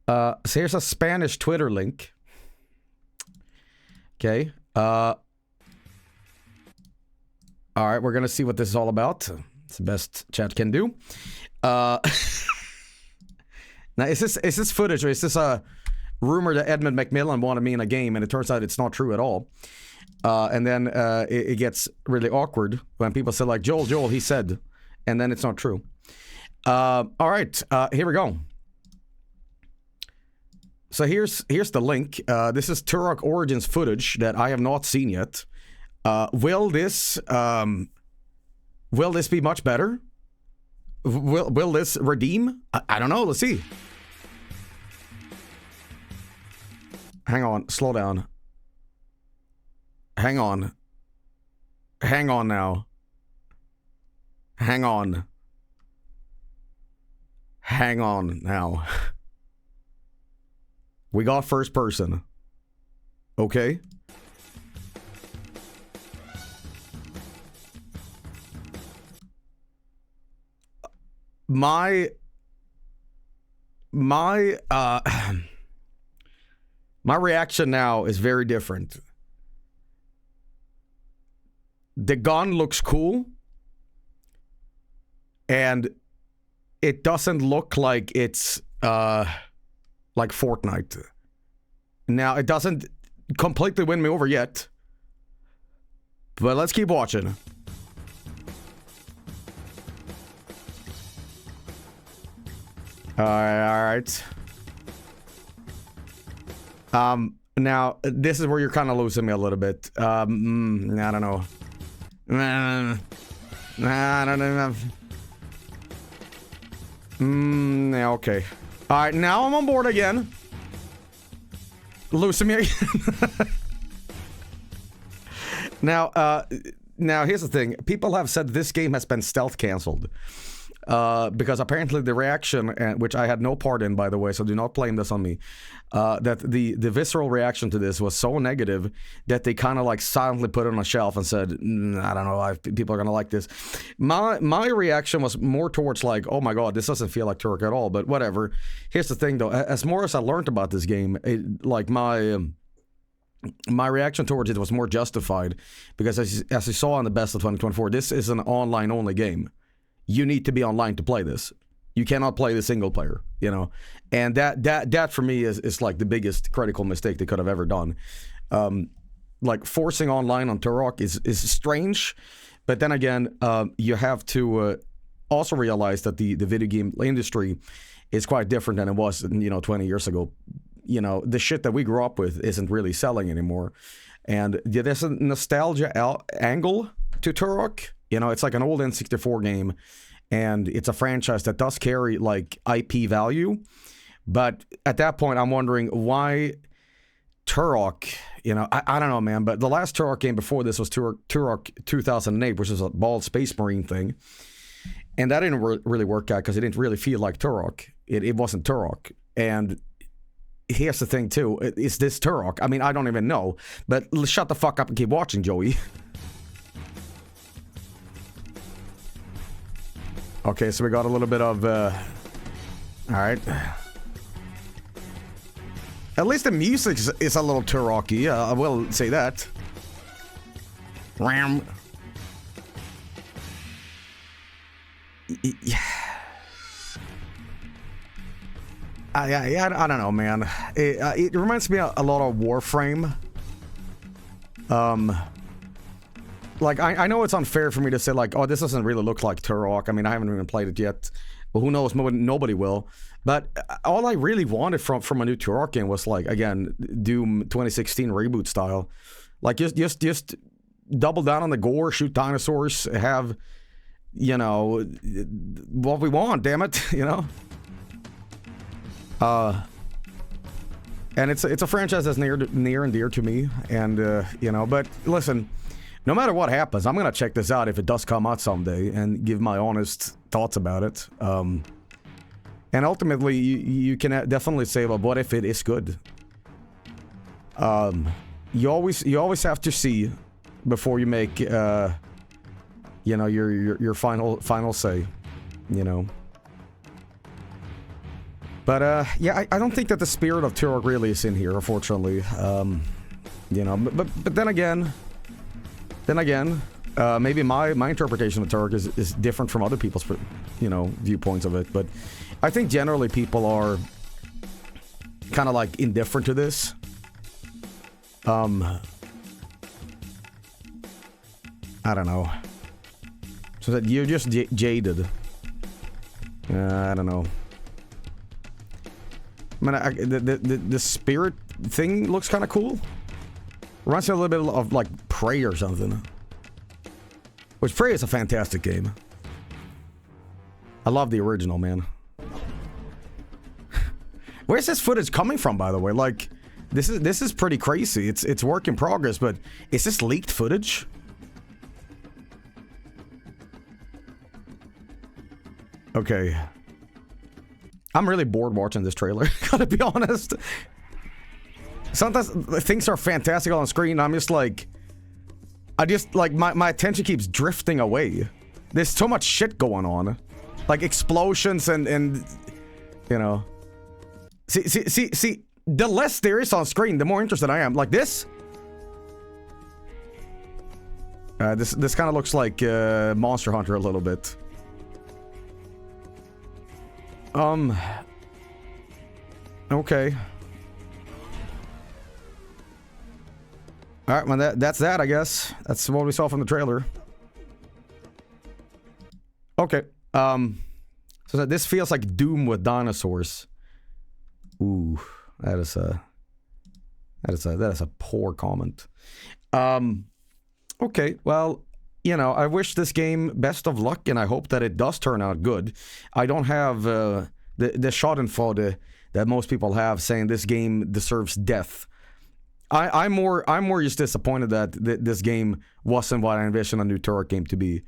So here's a Spanish Twitter link. Okay. All right, we're gonna see what this is all about. It's the best chat can do. Now, is this footage, or is this a rumor that Edmund McMillan wanted me in a game, and it turns out it's not true at all? And then it gets really awkward when people say like, Joel, he said, and then it's not true. All right, here we go. So here's the link. This is Turok Origins footage that I have not seen yet. Will this be much better? Will this redeem? I don't know. Let's see. Hang on. Slow down. Hang on. Hang on now. Hang on. Hang on now. We got first person. Okay. My reaction now is very different. The gun looks cool, and it doesn't look like it's like Fortnite. Now, it doesn't completely win me over yet, but let's keep watching. All right. Now, this is where you're kind of losing me a little bit. I don't know. I don't know. Yeah, okay. All right, now I'm on board again. Losing me again. Now, here's the thing. People have said this game has been stealth canceled. Because apparently the reaction, which I had no part in, by the way, so do not blame this on me, that the visceral reaction to this was so negative that they kind of like silently put it on a shelf and said, I don't know if people are going to like this. My reaction was more towards like, oh my god, this doesn't feel like Turok at all, but whatever. Here's the thing though, as more as I learned about this game, like my reaction towards it was more justified, because as you saw in the best of 2024, this is an online only game. You need to be online to play this. You cannot play the single player, you know? And that for me is like the biggest critical mistake they could have ever done. Like forcing online on Turok is strange, but then again, you have to also realize that the video game industry is quite different than it was, 20 years ago. You know, the shit that we grew up with isn't really selling anymore. And there's a nostalgia angle to Turok. You know, it's like an old N64 game, and it's a franchise that does carry, like, IP value. But at that point, I'm wondering why Turok, I don't know, man, but the last Turok game before this was Turok 2008, which is a bald Space Marine thing. And that didn't really work out because it didn't really feel like Turok. It wasn't Turok. And here's the thing, too. Is this Turok? I mean, I don't even know. But shut the fuck up and keep watching, Joey. Okay, so we got a little bit of, alright. At least the music is a little Turok-y, I will say that. Ram. Yeah. I don't know, man. It reminds me a lot of Warframe. Like, I know it's unfair for me to say, like, oh, this doesn't really look like Turok. I mean, I haven't even played it yet. But who knows? Nobody will. But all I really wanted from a new Turok game was, like, again, Doom 2016 reboot style. Like, just double down on the gore, shoot dinosaurs, have, what we want, damn it, And it's a franchise that's near and dear to me. And, but listen... No matter what happens, I'm going to check this out if it does come out someday and give my honest thoughts about it. And ultimately, you can definitely say, well, what if it is good? You always have to see before you make, your final say, But yeah, I don't think that the spirit of Turok really is in here, unfortunately. You know, but then again, maybe my interpretation of Turok is different from other people's, you know, viewpoints of it. But I think generally people are kind of like indifferent to this. I don't know. So that you're just jaded. I don't know. I mean, the spirit thing looks kind of cool. Reminds me a little bit of like Prey or something. Which Prey is a fantastic game. I love the original, man. Where's this footage coming from, by the way? Like, this is pretty crazy. It's work in progress, but is this leaked footage? Okay. I'm really bored watching this trailer, gotta be honest. Sometimes things are fantastic on screen, I'm just like... my attention keeps drifting away. There's so much shit going on. Like explosions and you know... See, the less there is on screen, the more interested I am. Like this? This kind of looks like Monster Hunter a little bit. Okay. Alright, well that's that, I guess. That's what we saw from the trailer. Okay. So this feels like Doom with dinosaurs. Ooh, that is a poor comment. Okay, well, you know, I wish this game best of luck, and I hope that it does turn out good. I don't have the schadenfreude that most people have, saying this game deserves death. I'm more just disappointed that this game wasn't what I envisioned a new Turok game to be.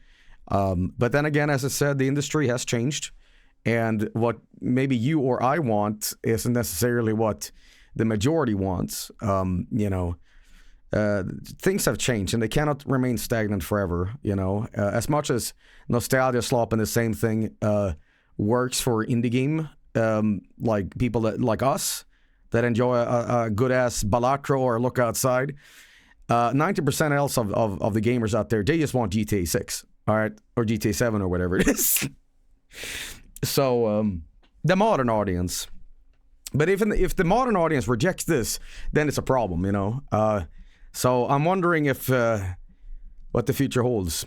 But then again, as I said, the industry has changed, and what maybe you or I want isn't necessarily what the majority wants. You know, things have changed, and they cannot remain stagnant forever. You know, as much as nostalgia slop and the same thing works for indie game, like people that like us that enjoy a good ass Balatro or look outside. 90% else of the gamers out there, they just want GTA 6, all right, or GTA 7 or whatever it is. So the modern audience. But if the modern audience rejects this, then it's a problem, you know. So I'm wondering if what the future holds.